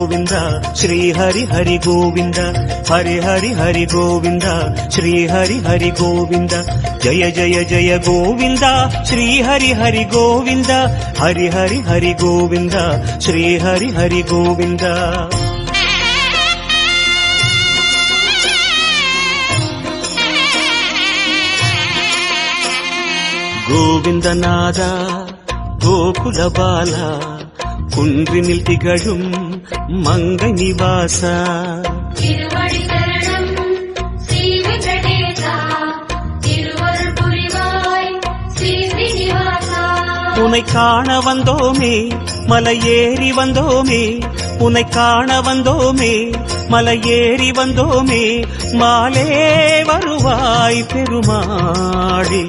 गोविंद श्री हरि हरि गोविंद हरि हरि हरि गोविंद श्री हरि हरि गोविंद जय जय जय गोविंद श्री हरि हरि गोविंद हरि हरि हरि गोविंद श्री हरि हरि गोविंद गोविंद नाद गोकुल बाला குன்றினில் திகழும் மங்கை நிவாசா திருவடி சரணம் ஸ்ரீ வெங்கடேசா திருவருள் புரிவாய் ஸ்ரீ ஸ்ரீனிவாசா உன்னை காண வந்தோமே மலையேறி வந்தோமே உன்னை காண வந்தோமே மலையேறி வந்தோமே மாலே வருவாய் பெருமாளே